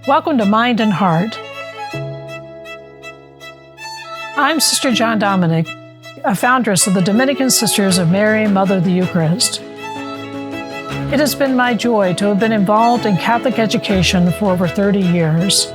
Welcome to Mind and Heart. I'm Sister John Dominic, a foundress of the Dominican Sisters of Mary, Mother of the Eucharist. It has been my joy to have been involved in Catholic education for over 30 years.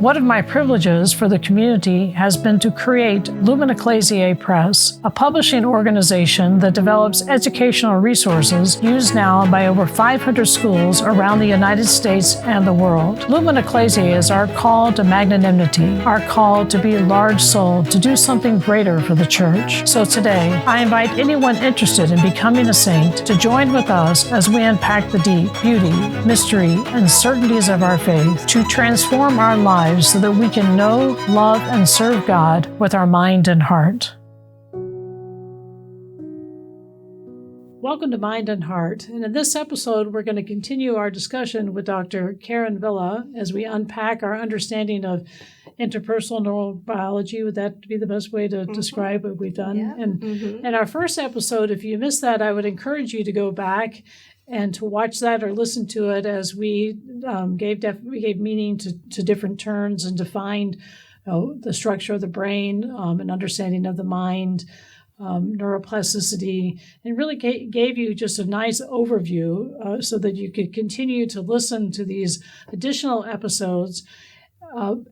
One of my privileges for the community has been to create Lumen Ecclesiae Press, a publishing organization that develops educational resources used now by over 500 schools around the United States and the world. Lumen Ecclesiae is our call to magnanimity, our call to be large-souled, to do something greater for the Church. So today, I invite anyone interested in becoming a saint to join with us as we unpack the deep beauty, mystery, and certainties of our faith to transform our lives so that we can know, love, and serve God with our mind and heart. Welcome to Mind and Heart. And in this episode, we're going to continue our discussion with Dr. Karen Villa as we unpack our understanding of interpersonal neurobiology. Would that be the best way to describe what we've done? Yeah. And in our first episode, if you missed that, I would encourage you to go back and to watch that or listen to it as we gave meaning to different terms and defined the structure of the brain, an understanding of the mind, neuroplasticity, and really gave you just a nice overview so that you could continue to listen to these additional episodes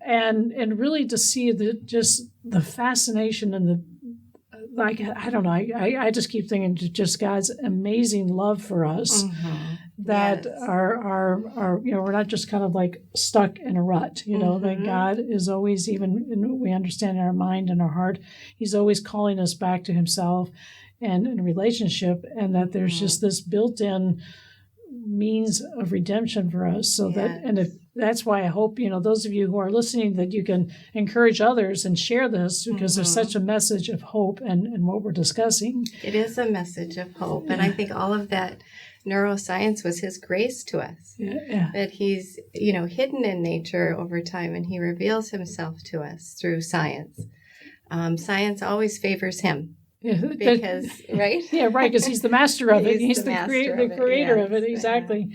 and really to see the fascination and I just keep thinking to just God's amazing love for us that are we're not just kind of like stuck in a rut, that God is always, even we understand in our mind and our heart, He's always calling us back to Himself and in relationship, and that there's just this built-in means of redemption for us. So that's why I hope, those of you who are listening, that you can encourage others and share this, because there's such a message of hope in what we're discussing. It is a message of hope. And I think all of that neuroscience was His grace to us. Yeah. That He's, hidden in nature over time, and He reveals Himself to us through science. Science always favors Him. Because, right? Yeah, right, because He's the master of it. He's the creator of it, yes. exactly.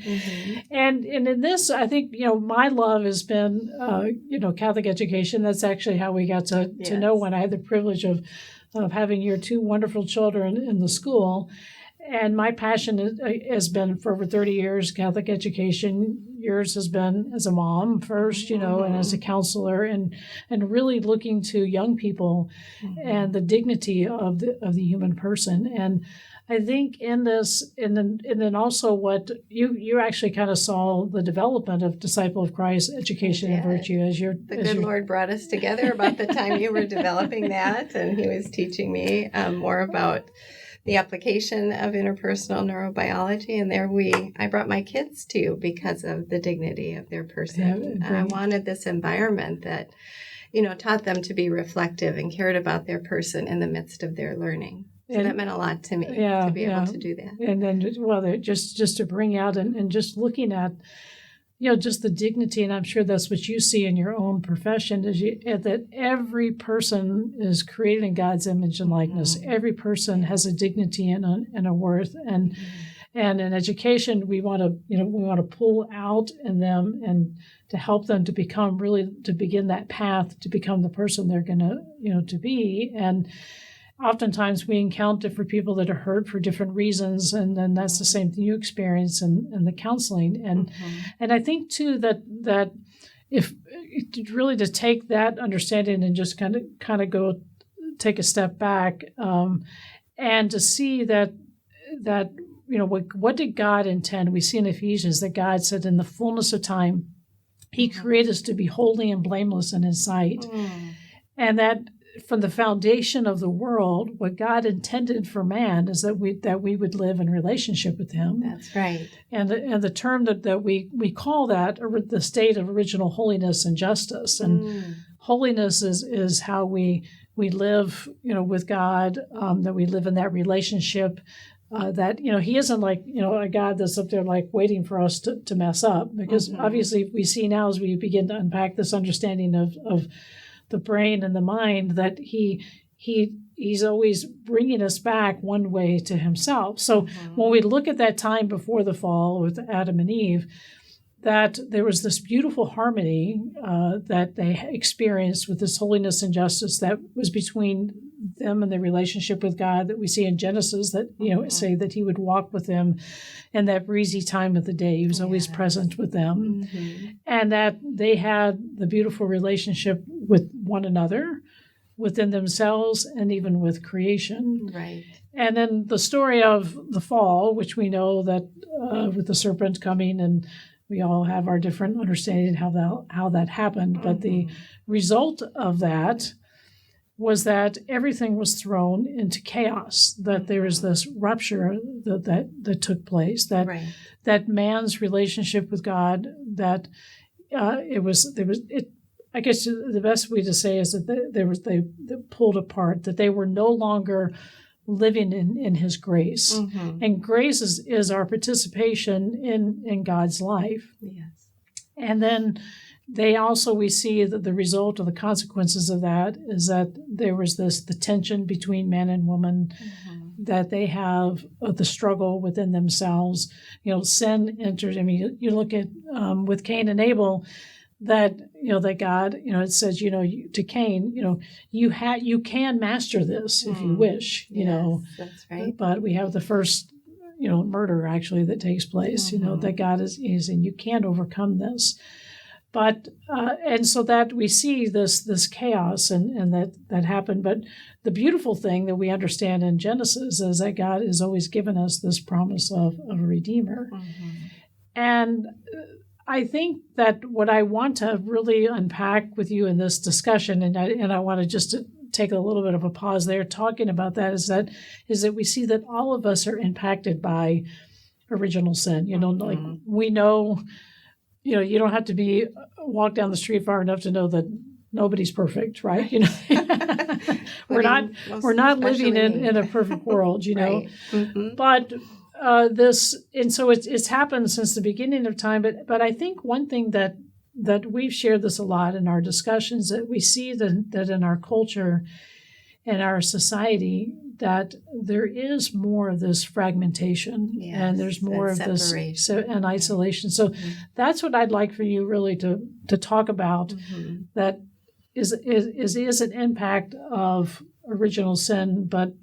And in this, I think, my love has been, Catholic education. That's actually how we got to know when I had the privilege of having your two wonderful children in the school. And my passion has been for over 30 years, Catholic education. Yours has been as a mom first, and as a counselor, and really looking to young people and the dignity of the human person. And I think in this, and then also what you actually kind of saw the development of Disciple of Christ education and virtue as your Lord brought us together about the time you were developing that, and He was teaching me more about the application of interpersonal neurobiology, and I brought my kids to you because of the dignity of their person. Yeah, I wanted this environment that, taught them to be reflective and cared about their person in the midst of their learning. So that meant a lot to me to be able to do that. And then, just to bring out and just looking at, just the dignity, and I'm sure that's what you see in your own profession, is that every person is created in God's image and likeness. Every person has a dignity and a worth, and in education we want to pull out in them and to help them to become to begin that path to become the person they're going to be. And oftentimes we encounter different people that are hurt for different reasons, and then that's the same thing you experience in the counseling. And I think too that if really to take that understanding and just kind of go take a step back, and to see that what did God intend? We see in Ephesians that God said in the fullness of time He created us to be holy and blameless in His sight, and that from the foundation of the world, what God intended for man is that we would live in relationship with Him. That's right. And the term that we call that the state of original holiness and justice. And holiness is how we live, with God. That we live in that relationship. That He isn't like a God that's up there like waiting for us to mess up. Because obviously we see now as we begin to unpack this understanding of the brain and the mind that he he's always bringing us back one way to himself. So when we look at that time before the fall with Adam and Eve, that there was this beautiful harmony that they experienced with this holiness and justice that was between them and their relationship with God that we see in Genesis, that, say that he would walk with them in that breezy time of the day. He was always present with them. And that they had the beautiful relationship with one another, within themselves, and even with creation. Right. And then the story of the fall, which we know that with the serpent coming, and we all have our different understanding how that happened. But the result of that was that everything was thrown into chaos, that there was this rupture that took place, that man's relationship with God, that I guess the best way to say is that they pulled apart, that they were no longer living in his grace. And grace is our participation in God's life. Yes. And then we see that the result of the consequences of that is that there was the tension between man and woman, that they have the struggle within themselves. Sin enters. I mean, you look at with Cain and Abel, that God, it says, to Cain, you can master this if you wish, that's right. But we have the first, murder actually that takes place, that God is and you can't overcome this. But and so that we see this chaos and that happened. But the beautiful thing that we understand in Genesis is that God has always given us this promise of a Redeemer. And I think that what I want to really unpack with you in this discussion, and I want to just take a little bit of a pause there talking about that, is that we see that all of us are impacted by original sin. Like we know, you don't have to walk down the street far enough to know that nobody's perfect, right? We're not living in a perfect world, Right. But so it's happened since the beginning of time. But I think one thing that we've shared this a lot in our discussions, that we see that in our culture and our society, that there is more of this fragmentation, and there's more of this and isolation. So that's what I'd like for you really to talk about. That is an impact of original sin, but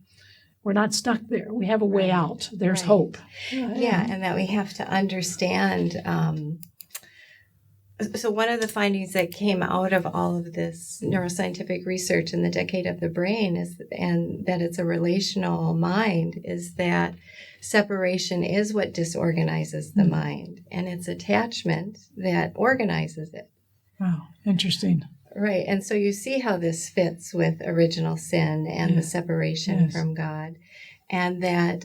we're not stuck there. We have a way out. There's hope. And that we have to understand. So one of the findings that came out of all of this neuroscientific research in the decade of the brain and that it's a relational mind, is that separation is what disorganizes the mind, and it's attachment that organizes it. Wow, interesting. Right. And so you see how this fits with original sin and the separation from God, and that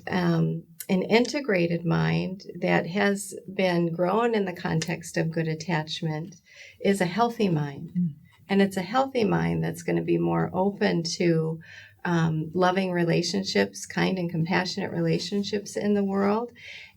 an integrated mind that has been grown in the context of good attachment is a healthy mind. And it's a healthy mind that's going to be more open to loving relationships, kind and compassionate relationships in the world.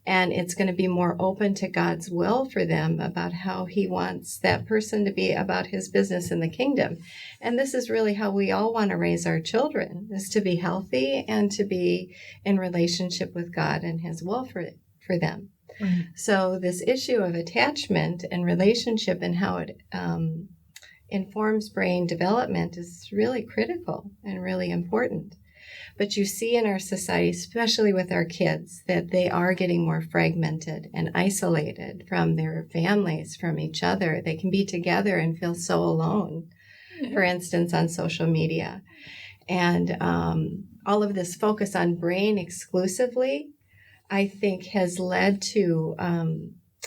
And it's going to be more open to God's will for them about how he wants that person to be about his business in the kingdom. And this is really how we all want to raise our children, is to be healthy and to be in relationship with God and his will for them. So this issue of attachment and relationship and how it informs brain development is really critical and really important. But you see in our society, especially with our kids, that they are getting more fragmented and isolated from their families, from each other. They can be together and feel so alone, for instance, on social media. And all of this focus on brain exclusively, I think, has led to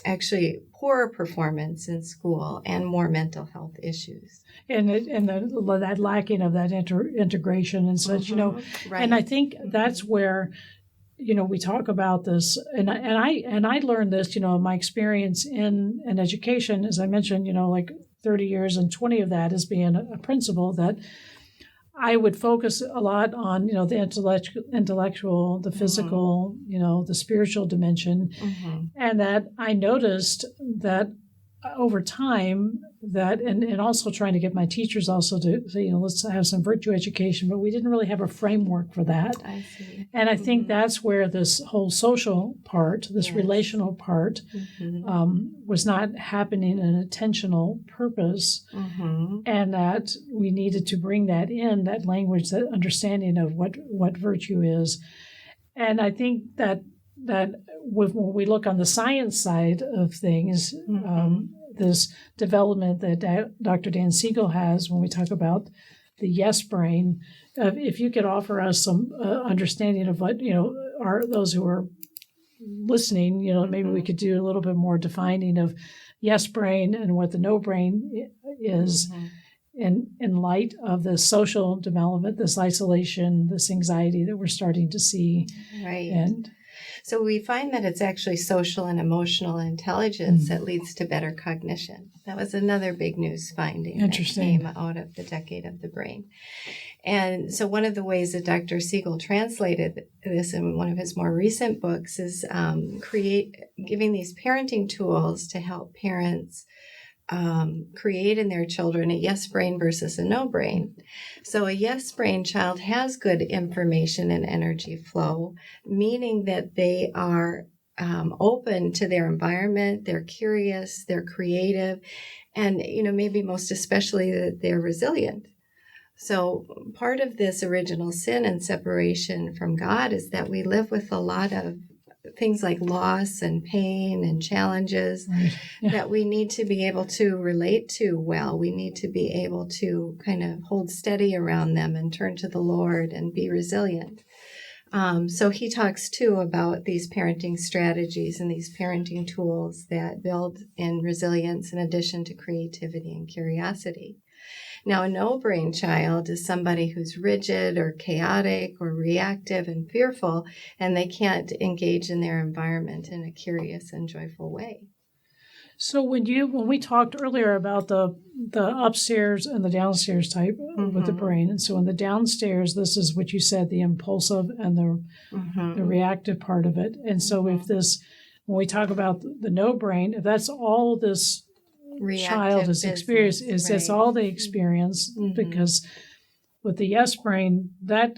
actually poorer performance in school and more mental health issues. And that lacking of that integration and such, and I think that's where, we talk about this, and I learned this, in my experience in education, as I mentioned, like 30 years and 20 of that as being a principal, that I would focus a lot on, the intellectual, the physical, the spiritual dimension, and that I noticed that over time that, and also trying to get my teachers also to say, let's have some virtue education, but we didn't really have a framework for that. I see. And I think that's where this whole social part, this Yes. relational part, was not happening in an intentional purpose, and that we needed to bring that in, that language, that understanding of what virtue is. And I think that when we look on the science side of things, this development that Dr. Dan Siegel has when we talk about the yes brain, if you could offer us some understanding of what, are those who are listening, maybe we could do a little bit more defining of yes brain and what the no brain is in light of the social development, this isolation, this anxiety that we're starting to see. Right. And so we find that it's actually social and emotional intelligence that leads to better cognition. That was another big news finding that came out of the decade of the brain. And so one of the ways that Dr. Siegel translated this in one of his more recent books is giving these parenting tools to help parents create in their children a yes brain versus a no brain. So a yes brain child has good information and energy flow, meaning that they are open to their environment, they're curious, they're creative, and maybe most especially that they're resilient. So part of this original sin and separation from God is that we live with a lot of things like loss and pain and challenges that we need to be able to relate to well. We need to be able to kind of hold steady around them and turn to the Lord and be resilient. So he talks too about these parenting strategies and these parenting tools that build in resilience in addition to creativity and curiosity. Now, a no-brain child is somebody who's rigid or chaotic or reactive and fearful, and they can't engage in their environment in a curious and joyful way. So when we talked earlier about the upstairs and the downstairs type with the brain, and so in the downstairs, this is what you said, the impulsive and the reactive part of it. And so when we talk about the no brain, if that's all this child has experienced, it's all they experience, because with the yes brain, that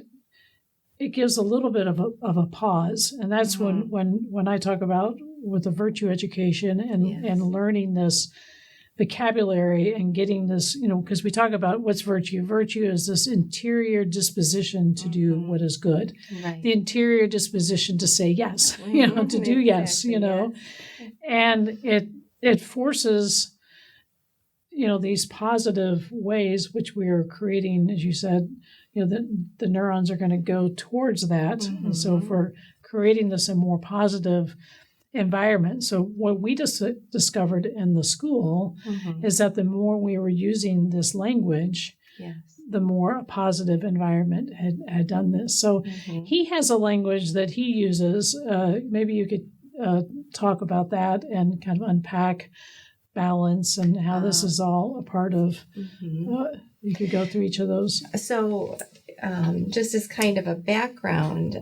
it gives a little bit of a pause, and that's when I talk about with the virtue education and learning this vocabulary and getting this, because we talk about what's virtue. Virtue is this interior disposition to do what is good, the interior disposition to say yes, to do yes, and it forces these positive ways which we are creating, as you said, the neurons are going to go towards that. And so if we're creating this a more positive environment. So what we just discovered in the school is that the more we were using this language, the more a positive environment had done this. So he has a language that he uses. Maybe you could talk about that and kind of unpack balance and how this is all a part of, you could go through each of those. So just as kind of a background,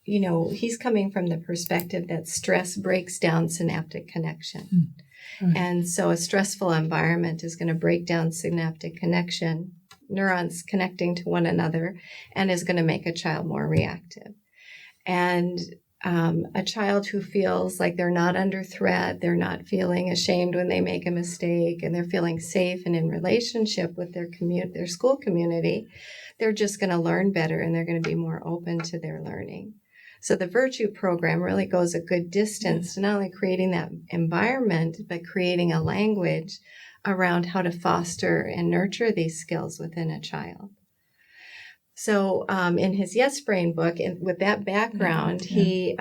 he's coming from the perspective that stress breaks down synaptic connection. And so a stressful environment is going to break down synaptic connection, neurons connecting to one another, and is going to make a child more reactive. And a child who feels like they're not under threat, they're not feeling ashamed when they make a mistake, and they're feeling safe and in relationship with their school community, they're just going to learn better, and they're going to be more open to their learning. So the Virtue program really goes a good distance to not only creating that environment, but creating a language around how to foster and nurture these skills within a child. So in his Yes Brain book, and with that background, he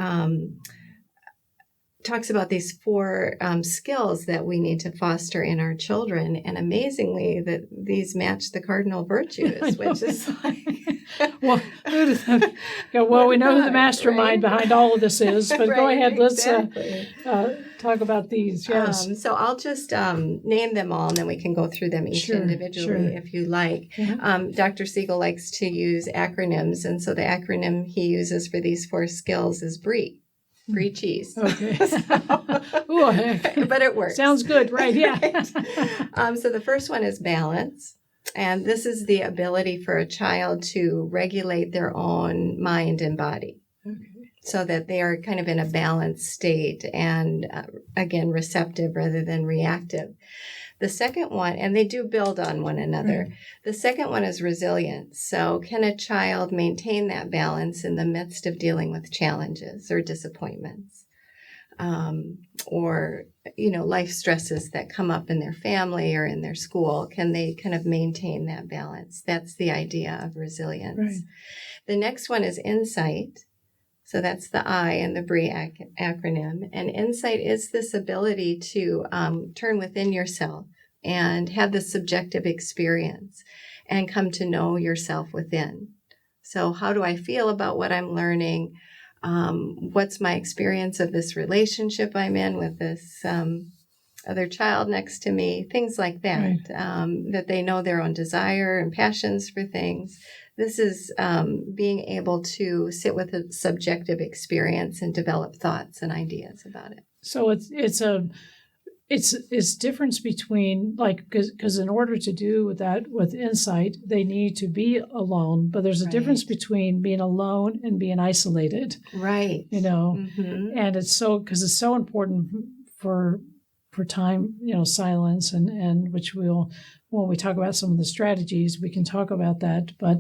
talks about these 4 skills that we need to foster in our children. And amazingly, that these match the cardinal virtues, which is like... well, we know who the mastermind behind all of this is, but go ahead, let's talk about these. Yes. So I'll just name them all, and then we can go through them each individually if you like. Dr. Siegel likes to use acronyms, and so the acronym he uses for these 4 skills is BRIE. free cheese. Okay. Ooh, but it works. Sounds good, right? Yeah. Right. So the first one is balance. And this is the ability for a child to regulate their own mind and body. Okay. So that they are kind of in a balanced state and, again, receptive rather than reactive. The second one, and they do build on one another. Right. The second one is resilience. So can a child maintain that balance in the midst of dealing with challenges or disappointments? Or, life stresses that come up in their family or in their school? Can they kind of maintain that balance? That's the idea of resilience. Right. The next one is insight. So that's the I in the BRIE acronym. And insight is this ability to turn within yourself and have the subjective experience and come to know yourself within. So how do I feel about what I'm learning? What's my experience of this relationship I'm in with this other child next to me? Things like that, right. That they know their own desire and passions for things. This is being able to sit with a subjective experience and develop thoughts and ideas about it. So it's difference between, like, because in order to do that with insight, they need to be alone. But there's a difference between being alone and being isolated. Right. Mm-hmm. And it's it's so important for time, silence, and which when we talk about some of the strategies, we can talk about that. But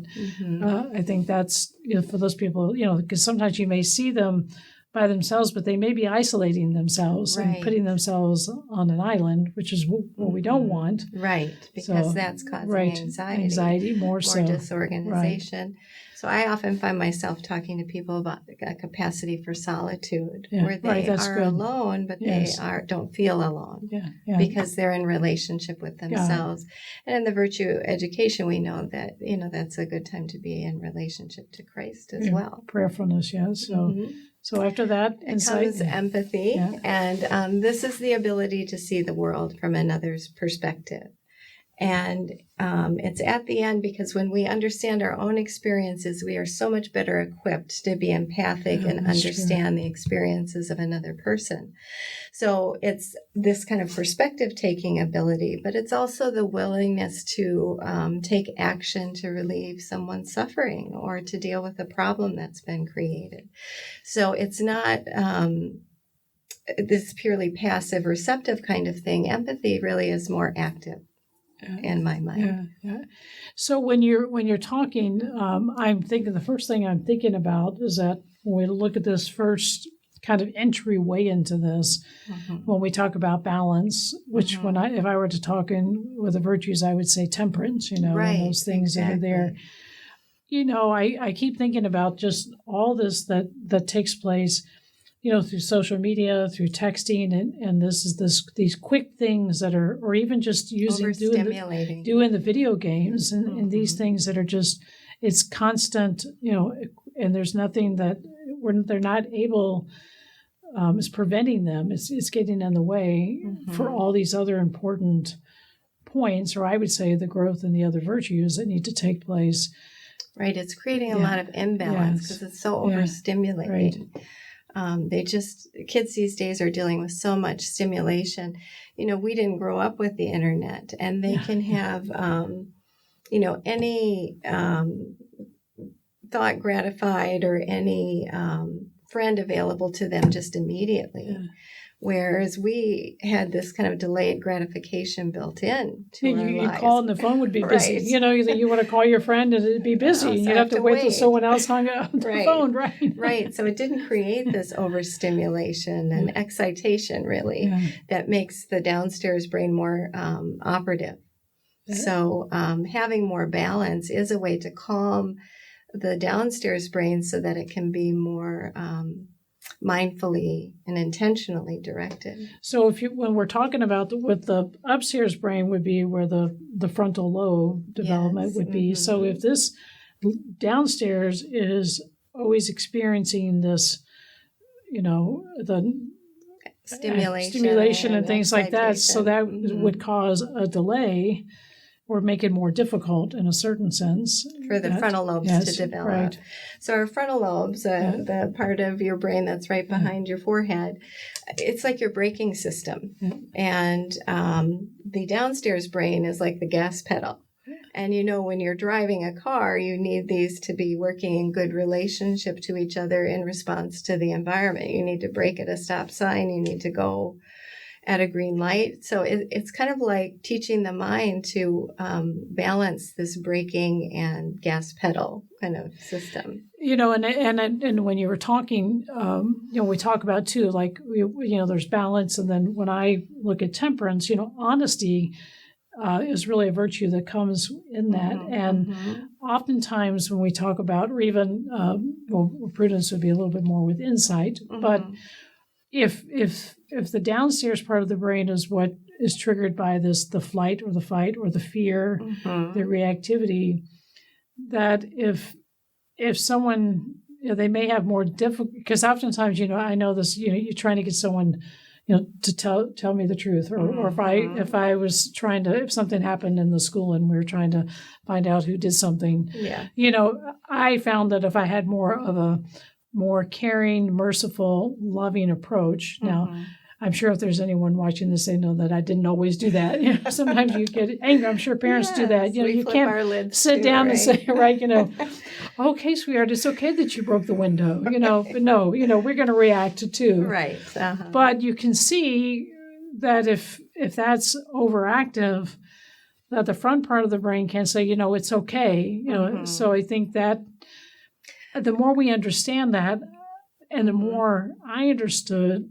I think that's, for those people, because sometimes you may see them by themselves, but they may be isolating themselves and putting themselves on an island, which is what we don't want. Right, because that's causing anxiety, more disorganization. Right. So I often find myself talking to people about a capacity for solitude, where they are alone, but they don't feel alone because they're in relationship with themselves. And in the virtue education, we know that that's a good time to be in relationship to Christ as well. Prayerfulness, So after that, insight comes empathy, and this is the ability to see the world from another's perspective. And it's at the end, because when we understand our own experiences, we are so much better equipped to be empathic and understand the experiences of another person. So it's this kind of perspective-taking ability, but it's also the willingness to take action to relieve someone's suffering or to deal with a problem that's been created. So it's not this purely passive, receptive kind of thing. Empathy really is more active. In my mind. So when you're talking, I'm thinking the first thing I'm thinking about is that when we look at this first kind of entryway into this, when we talk about balance, which if I were to talk with the virtues, I would say temperance, and those things that are there. I keep thinking about just all this that takes place, through social media, through texting, and these quick things that are, or even just doing the video games and these things that are just, it's constant, and there's nothing that they're not able, is preventing them. It's getting in the way for all these other important points, or I would say the growth in the other virtues that need to take place. Right. It's creating a lot of imbalance because it's so overstimulating. Right. Kids these days are dealing with so much stimulation. We didn't grow up with the internet, and they can have, any thought gratified or any friend available to them just immediately. Yeah. Whereas we had this kind of delayed gratification built in to our lives. You call and the phone would be busy. You want to call your friend and it'd be busy. And you'd have to wait till someone else hung up the phone, right? Right. So it didn't create this overstimulation and excitation, really, that makes the downstairs brain more operative. So having more balance is a way to calm the downstairs brain so that it can be more mindfully and intentionally directed. So when we're talking about with the upstairs brain would be where the frontal lobe development would be. So if this downstairs is always experiencing this, the stimulation and things like that, so that would cause a delay or make it more difficult in a certain sense. For the frontal lobes to develop. Right. So our frontal lobes, the part of your brain that's right behind your forehead, it's like your braking system. Yeah. And the downstairs brain is like the gas pedal. And when you're driving a car, you need these to be working in good relationship to each other in response to the environment. You need to brake at a stop sign. You need to go at a green light. So it's kind of like teaching the mind to balance this braking and gas pedal kind of system. And when you were talking, we talk about too, like, there's balance. And then when I look at temperance, honesty is really a virtue that comes in that. Mm-hmm. And oftentimes when we talk about, or even, prudence would be a little bit more with insight, but if the downstairs part of the brain is what is triggered by the flight or the fight or the fear, the reactivity, that if someone, they may have more difficult, because oftentimes, I know this, you're trying to get someone, to tell me the truth, or if I was trying to, if something happened in the school and we were trying to find out who did something, I found that if I had more of a more caring, merciful, loving approach. Now, I'm sure if there's anyone watching this, they know that I didn't always do that. Sometimes you get angry. I'm sure parents do that. You can't sit down and say, okay, sweetheart, it's okay that you broke the window. But no, we're going to react too. Right. But you can see that if that's overactive, that the front part of the brain can say, it's okay. So I think that the more we understand that, and the more I understood,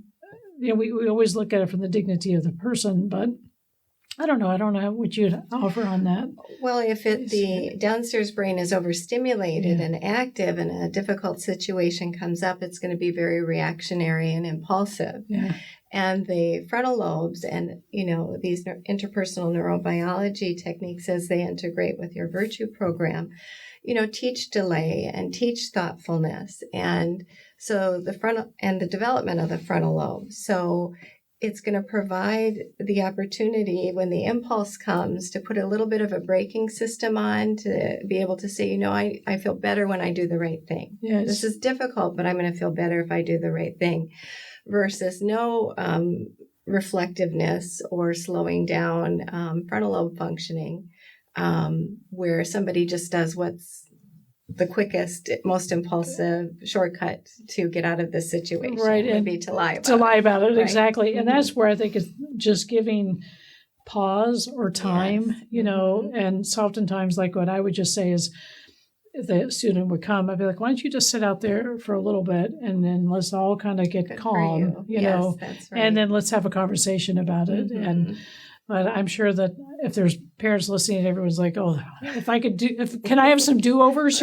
we always look at it from the dignity of the person, but I don't know what you'd offer on that. Well, if the downstairs brain is overstimulated and active and a difficult situation comes up, it's going to be very reactionary and impulsive. Yeah. And the frontal lobes and, these interpersonal neurobiology techniques as they integrate with your virtue program, teach delay and teach thoughtfulness. And so the frontal and the development of the frontal lobe. So it's going to provide the opportunity when the impulse comes to put a little bit of a braking system on to be able to say, I feel better when I do the right thing. Yes. This is difficult, but I'm going to feel better if I do the right thing, versus no reflectiveness or slowing down frontal lobe functioning, where somebody just does what's the quickest, most impulsive shortcut to get out of this situation. Right. Would And be to lie about to lie about it. Right? Exactly. And that's where I think it's just giving pause or time, and so oftentimes, like, what I would just say is, if the student would come, I'd be like, why don't you just sit out there for a little bit and then let's all kind of get calm, That's right. and then let's have a conversation about it. But I'm sure that if there's parents listening, everyone's like, oh, can I have some do-overs,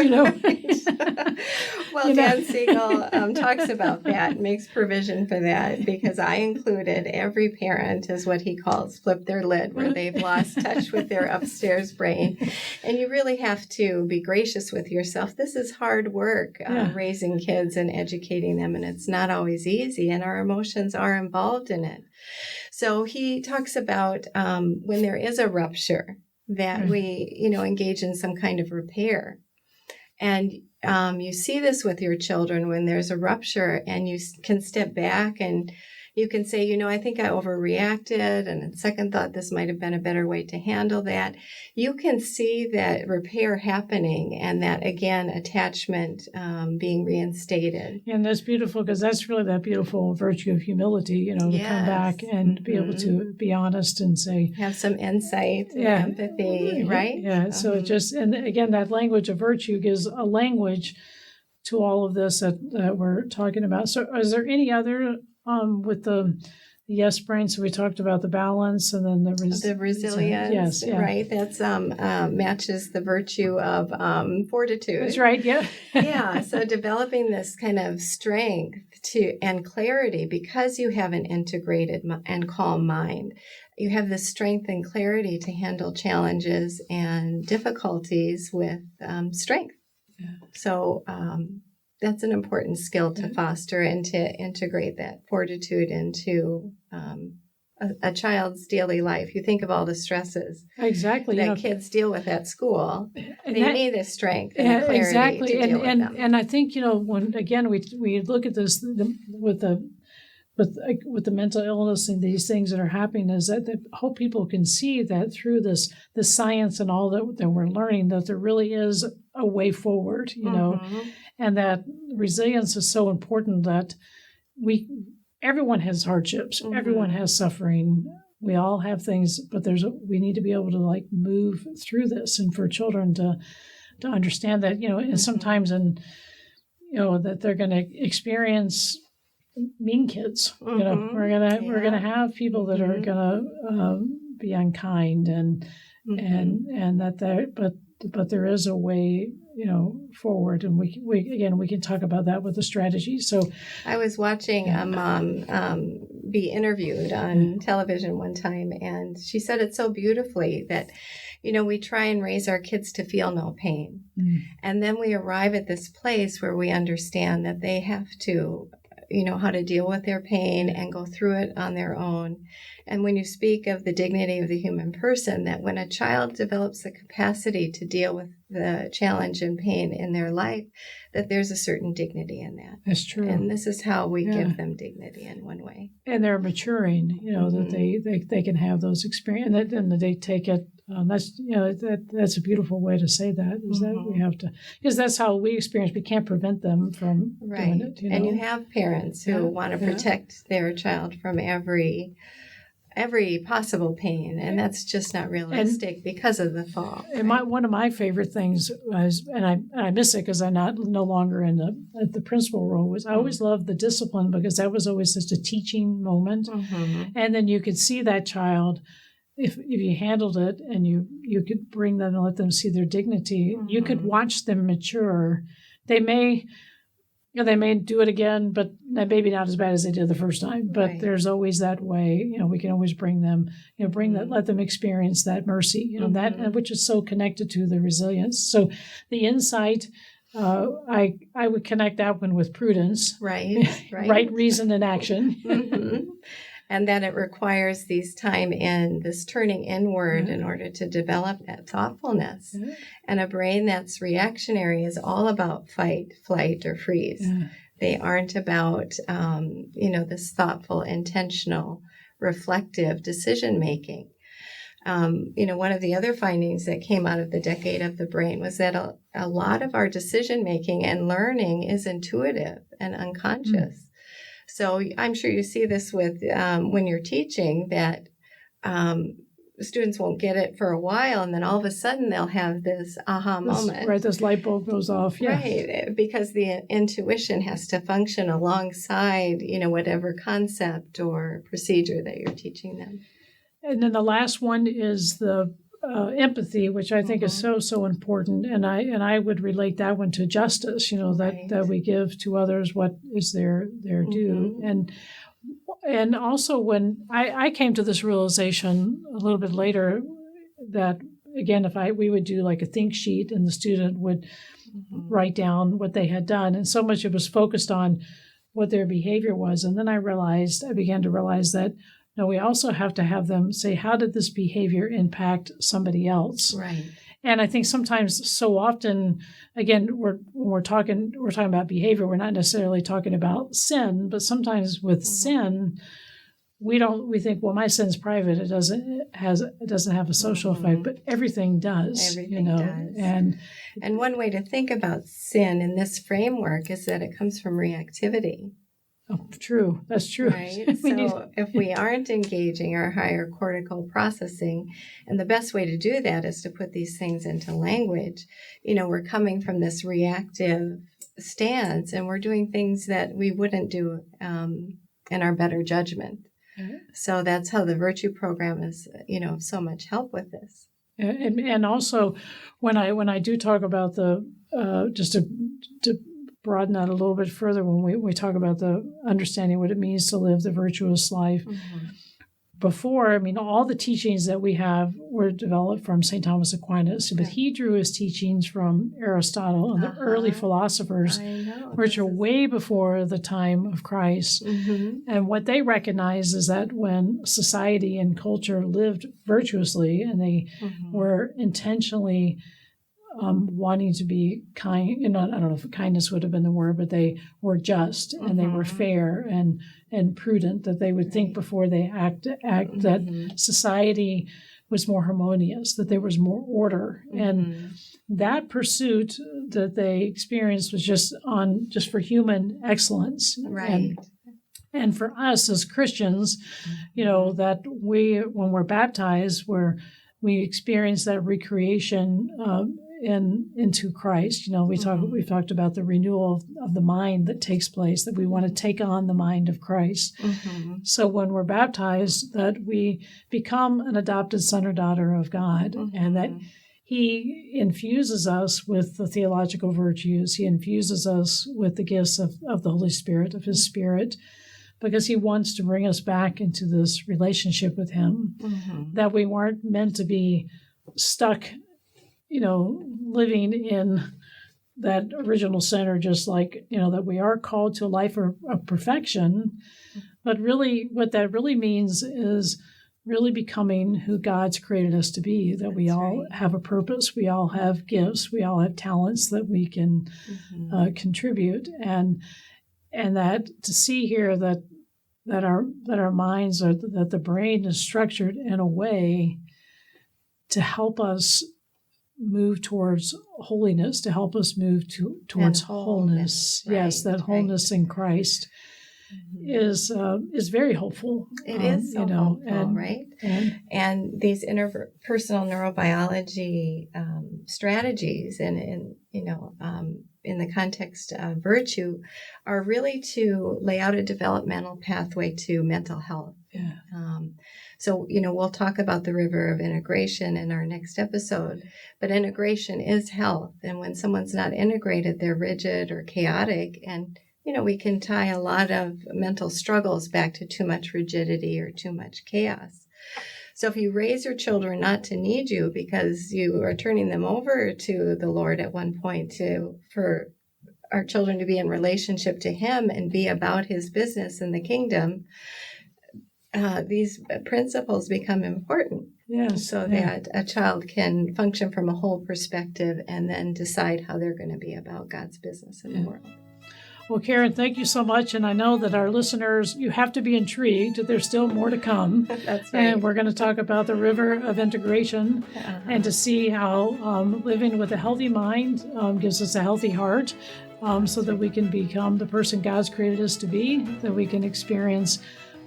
Well, Dan Siegel talks about that, makes provision for that, because I included every parent as what he calls flip their lid, where they've lost touch with their upstairs brain. And you really have to be gracious with yourself. This is hard work, raising kids and educating them, and it's not always easy, and our emotions are involved in it. So he talks about when there is a rupture, that we, engage in some kind of repair. And you see this with your children when there's a rupture, and you can step back and you can say, I think I overreacted, and on second thought, this might have been a better way to handle that. You can see that repair happening, and that, again, attachment being reinstated. And that's beautiful, because that's really that beautiful virtue of humility, to come back and be able to be honest and say, have some insight and empathy, right? Yeah. So it just, and again, that language of virtue gives a language to all of this that we're talking about. So is there any other with the yes brain? So we talked about the balance, and then the resilience. Yes, right. That's matches the virtue of fortitude. That's right. Yeah. Yeah. So developing this kind of strength and clarity, because you have an integrated and calm mind. You have the strength and clarity to handle challenges and difficulties with strength. Yeah. So that's an important skill to foster and to integrate that fortitude into a child's daily life. You think of all the stresses Exactly. that kids deal with at school. And they need the strength and the clarity exactly. to deal with them. And I think, when again we look at this with the mental illness and these things that are happening, is that I hope people can see that through this science and all that we're learning, that there really is a way forward, and that resilience is so important, that everyone has hardships, everyone has suffering, we all have things, but we need to be able to move through this, and for children to understand that, and sometimes that they're going to experience mean kids. We're gonna have people that are gonna be unkind, and that but there is a way forward, and we can talk about that with the strategy. So I was watching a mom be interviewed on television one time, and she said it so beautifully that we try and raise our kids to feel no pain, and then we arrive at this place where we understand that they have to how to deal with their pain and go through it on their own. And when you speak of the dignity of the human person, that when a child develops the capacity to deal with the challenge and pain in their life, that there's a certain dignity in that. That's true. And this is how we give them dignity in one way. And they're maturing, that they can have those experiences, and that they take it. That's a beautiful way to say that, is that we have to, because that's how we experience. We can't prevent them from doing it. And you have parents who want to protect their child from every possible pain, and that's just not realistic because of the fall. And one of my favorite things was, and I miss it because I'm no longer in the principal role, was I always loved the discipline, because that was always such a teaching moment, and then you could see that child. If you handled it and you could bring them and let them see their dignity, you could watch them mature. They may do it again, but maybe not as bad as they did the first time. But there's always that way. We can always bring them, let them experience that mercy, that which is so connected to the resilience. So the insight, I would connect that one with prudence, right reason and action. And that it requires this turning inward in order to develop that thoughtfulness. And a brain that's reactionary is all about fight, flight, or freeze. They aren't about, this thoughtful, intentional, reflective decision-making. One of the other findings that came out of the decade of the brain was that a lot of our decision-making and learning is intuitive and unconscious. So I'm sure you see this with when you're teaching, that students won't get it for a while, and then all of a sudden they'll have this aha moment. Right, this light bulb goes off. Yeah. Right, because the intuition has to function alongside, whatever concept or procedure that you're teaching them. And then the last one is the empathy, which I think is so important, and I would relate that one to justice. That we give to others what is their due, and also when I came to this realization a little bit later, that again, we would do like a think sheet, and the student would write down what they had done, and so much it was focused on what their behavior was, and then I began to realize that. No, we also have to have them say, how did this behavior impact somebody else? Right. And I think sometimes, so often, again, when we're talking about behavior, we're not necessarily talking about sin, but sometimes with sin, we think, well, my sin's private. It doesn't have a social effect, but everything does. Everything does. And one way to think about sin in this framework is that it comes from reactivity. Oh, true. That's true. Right. So if we aren't engaging our higher cortical processing, and the best way to do that is to put these things into language, we're coming from this reactive stance, and we're doing things that we wouldn't do in our better judgment. Mm-hmm. So that's how the virtue program is, of so much help with this. And also, when I do talk about the just to broaden out a little bit further, when we talk about the understanding what it means to live the virtuous life, before, all the teachings that we have were developed from St. Thomas Aquinas, but he drew his teachings from Aristotle and the early philosophers, which are way before the time of Christ. And what they recognized is that when society and culture lived virtuously and they were intentionally wanting to be kind, I don't know if kindness would have been the word, but they were just and they were fair and prudent, that they would think before they act that society was more harmonious, that there was more order. And that pursuit that they experienced was just for human excellence. Right. And for us as Christians, that when we're baptized, we experience that recreation into Christ. We've talked about the renewal of the mind that takes place, that we want to take on the mind of Christ. So when we're baptized, that we become an adopted son or daughter of God, and that he infuses us with the theological virtues. He infuses us with the gifts of the Holy Spirit, of his Spirit, because he wants to bring us back into this relationship with him, that we weren't meant to be stuck living in that original center, just like, that we are called to a life of perfection. But really, what that really means is really becoming who God's created us to be, that we all have a purpose, we all have gifts, we all have talents that we can contribute. And that to see here that our minds that the brain is structured in a way to help us move towards holiness, to help us move towards wholeness. Right, yes, that wholeness in Christ is very hopeful. It is so hopeful, right? And these interpersonal neurobiology strategies, and in the context of virtue, are really to lay out a developmental pathway to mental health. Yeah. So, we'll talk about the river of integration in our next episode, but integration is health. And when someone's not integrated, they're rigid or chaotic. And, we can tie a lot of mental struggles back to too much rigidity or too much chaos. So if you raise your children not to need you because you are turning them over to the Lord at one point for our children to be in relationship to him and be about his business in the kingdom, these principles become important. Yes, so that a child can function from a whole perspective and then decide how they're going to be about God's business in the world. Well, Karen, thank you so much. And I know that our listeners, you have to be intrigued. There's still more to come. That's right. And we're going to talk about the river of integration and to see how living with a healthy mind gives us a healthy heart so that we can become the person God's created us to be, that we can experience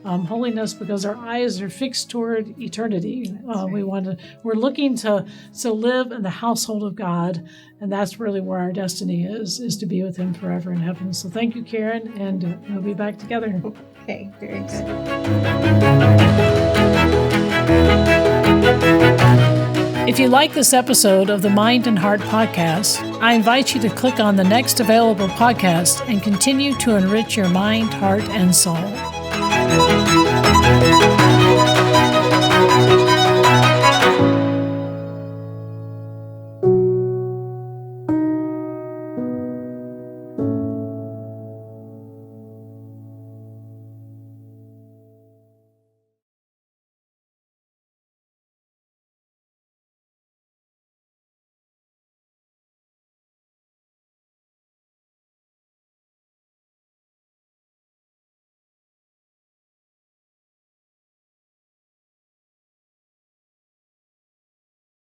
holiness because our eyes are fixed toward eternity. Right. We're looking to live in the household of God, and that's really where our destiny is to be with him forever in heaven. So thank you, Karen, and we'll be back together. Okay, very good. If you like this episode of the Mind and Heart podcast, I invite you to click on the next available podcast and continue to enrich your mind, heart, and soul.